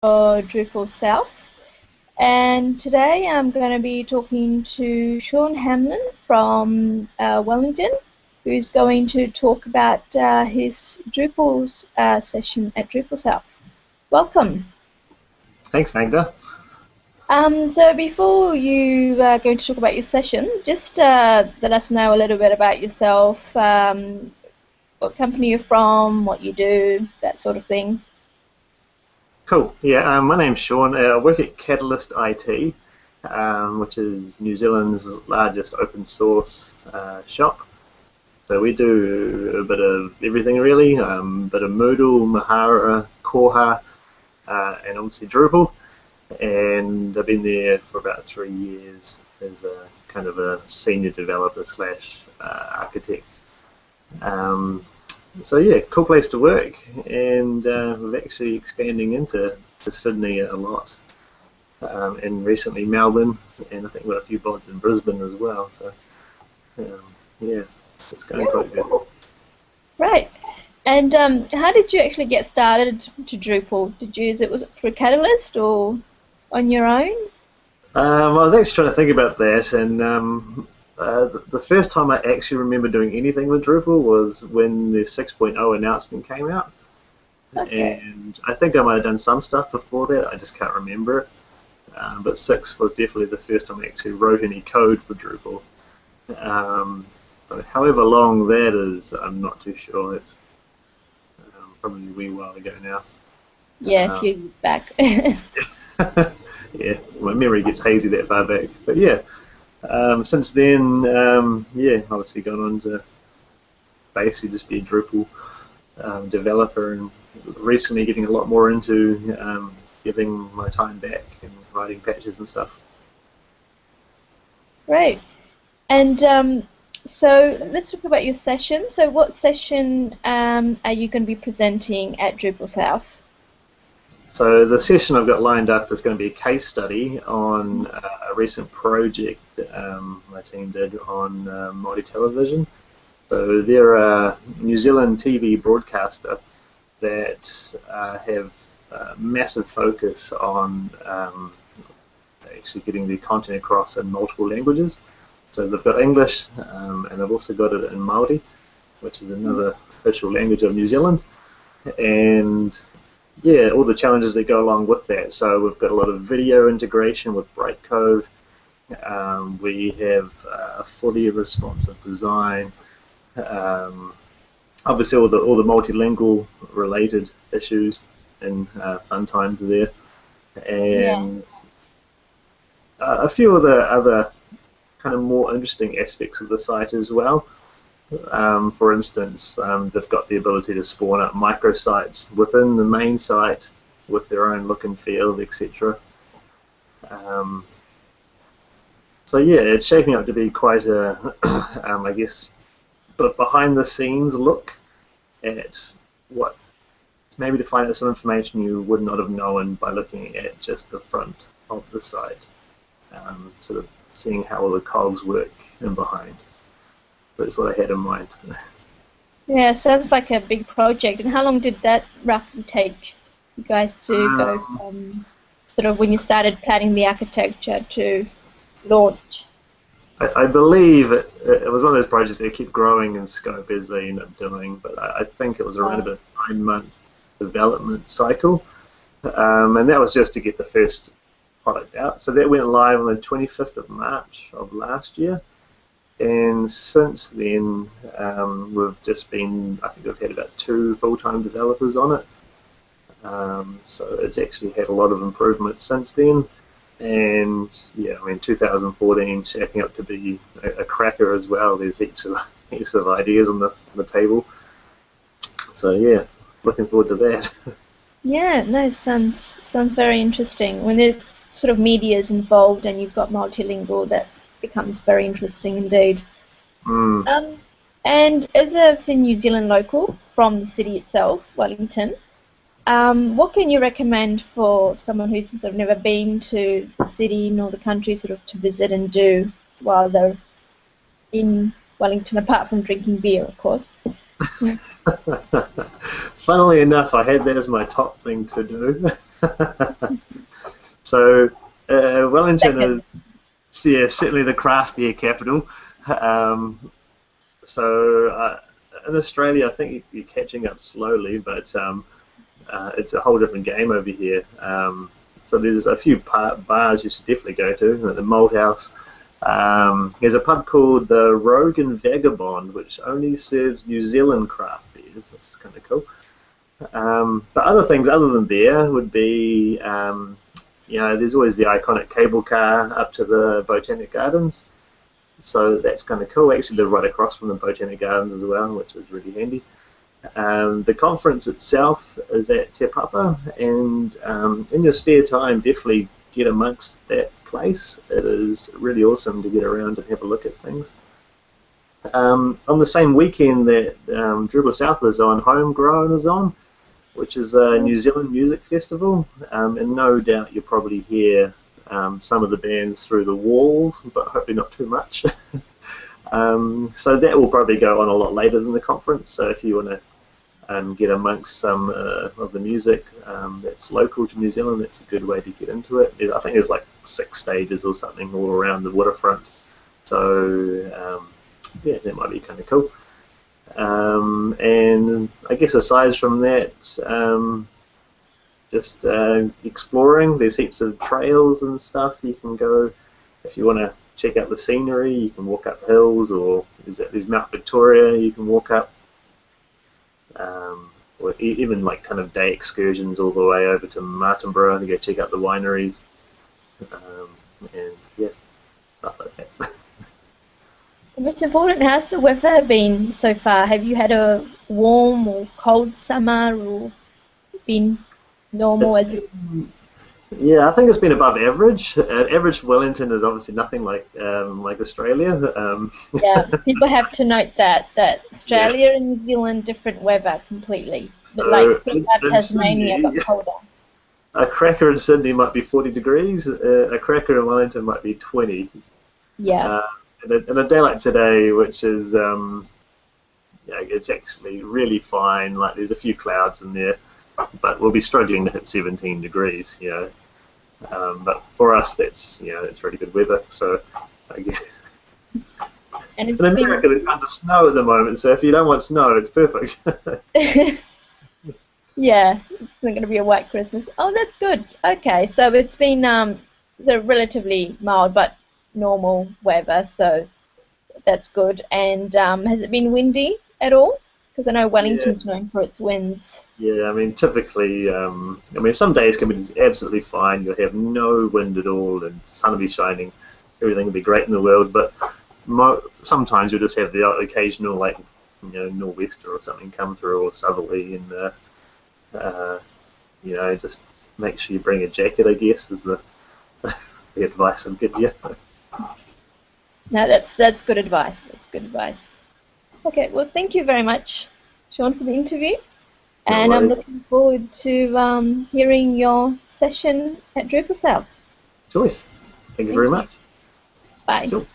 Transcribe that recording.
for DrupalSouth, and today I'm going to be talking to Sean Hamlin from Wellington, who's going to talk about his Drupal's session at DrupalSouth. Welcome. Thanks, Magda. So before you are going to talk about your session, just let us know a little bit about yourself, what company you're from, what you do, that sort of thing. Cool. Yeah, my name's Sean. I work at Catalyst IT, which is New Zealand's largest open source shop. So we do a bit of everything really, a bit of Moodle, Mahara, Koha, and obviously Drupal. And I've been there for about 3 years as a kind of a senior developer slash architect. So yeah, cool place to work, and we're actually expanding into Sydney a lot, and recently Melbourne, and I think we've got a few pods in Brisbane as well. So yeah, it's going quite good. Right. And how did you actually get started to Drupal? Was it through Catalyst or on your own? I was actually trying to think about that, and the first time I actually remember doing anything with Drupal was when the 6.0 announcement came out. Okay. And I think I might have done some stuff before that, I just can't remember it. But 6 was definitely the first time I actually wrote any code for Drupal. But however long that is, I'm not too sure. It's probably a wee while ago now. Yeah, a few years back. Yeah, my memory gets hazy that far back. But yeah, since then, yeah, obviously gone on to basically just be a Drupal developer, and recently getting a lot more into giving my time back and writing patches and stuff. Great. And so let's talk about your session. So what session are you going to be presenting at DrupalSouth? So the session I've got lined up is going to be a case study on a recent project my team did on multi-television. So they're a New Zealand TV broadcaster that have a massive focus on actually getting the content across in multiple languages. So they've got English, and they've also got it in Māori, which is another official language of New Zealand. And yeah, all the challenges that go along with that. So we've got a lot of video integration with Brightcode. We have fully responsive design. Obviously, all the multilingual related issues and fun times there, and a few of the other kind of more interesting aspects of the site as well. For instance, they've got the ability to spawn up microsites within the main site with their own look and feel, etc. So yeah, it's shaping up to be quite a, I guess, behind the scenes look at what, maybe to find out some information you would not have known by looking at just the front of the site, sort of seeing how all the cogs work in behind. That's what I had in mind. Yeah, sounds like a big project. And how long did that roughly take you guys to go from sort of when you started planning the architecture to launch? I believe it was one of those projects that keep growing in scope as they end up doing, but I think it was around about a 9-month development cycle, and that was just to get the first product out. So that went live on the 25th of March of last year. And since then, we've just been, I think we've had about 2 full-time developers on it. So it's actually had a lot of improvement since then. And yeah, I mean, 2014 shaping up to be a cracker as well. There's heaps of ideas on the table. So yeah, looking forward to that. Yeah, no, sounds very interesting. When there's sort of media is involved and you've got multilingual, that becomes very interesting indeed. And as a New Zealand local from the city itself, Wellington, what can you recommend for someone who's sort of never been to the city nor the country sort of to visit and do while they're in Wellington, apart from drinking beer, of course? Funnily enough, I had that as my top thing to do. So Wellington Second. is, yeah, certainly the craft beer capital. Um, so in Australia, I think you're catching up slowly, but it's a whole different game over here. So there's a few bars you should definitely go to, like the Malt House. There's a pub called the Rogue and Vagabond, which only serves New Zealand craft beers, which is kind of cool. But other things other than beer would be, there's always the iconic cable car up to the Botanic Gardens. So that's kind of cool. Actually, they're right across from the Botanic Gardens as well, which is really handy. The conference itself is at Te Papa, and in your spare time, definitely get amongst that place. It is really awesome to get around and have a look at things. On the same weekend that DrupalSouth is on, Homegrown is on, which is a New Zealand music festival, and no doubt you'll probably hear some of the bands through the walls, but hopefully not too much. So that will probably go on a lot later than the conference, so if you want to get amongst some of the music that's local to New Zealand, that's a good way to get into it. I think there's like 6 stages or something all around the waterfront, so yeah, that might be kind of cool. And I guess aside from that, just exploring. There's heaps of trails and stuff you can go if you want to check out the scenery. You can walk up hills, or there's Mount Victoria you can walk up, or even like kind of day excursions all the way over to Martinborough to go check out the wineries, and yeah, stuff like that. It's important. How's the weather been so far? Have you had a warm or cold summer, or been normal It's as a... Yeah, I think it's been above average. Average for Wellington is obviously nothing like Australia. Yeah, people have to note that Yeah. Australia and New Zealand different weather completely. But So like think about in Tasmania, Sydney, but colder. a cracker in Sydney might be 40 degrees. A cracker in Wellington might be 20. Yeah. And a day like today, which is it's actually really fine. Like there's a few clouds in there, but we'll be struggling to hit 17 degrees. But for us, that's it's really good weather. So I guess. And it's In America, there's tons of snow at the moment, so if you don't want snow, it's perfect. yeah, it's not going to be a white Christmas. Oh, that's good. Okay, so it's been so relatively mild but normal weather, so that's good. And has it been windy at all? Because I know Yeah, Wellington's known for its winds. yeah. I mean, typically, some days can be just absolutely fine. You'll have no wind at all, and the sun will be shining. Everything will be great in the world. But sometimes you'll just have the occasional, like, nor'wester or something come through, or southerly, and just make sure you bring a jacket. I guess is the advice I'd give you. No, that's good advice. That's good advice. Okay, well, thank you very much, Sean, for the interview. No And I'm worries. looking forward to hearing your session at DrupalSouth. Choice. Thank you Thank very you. much. Bye. Cool.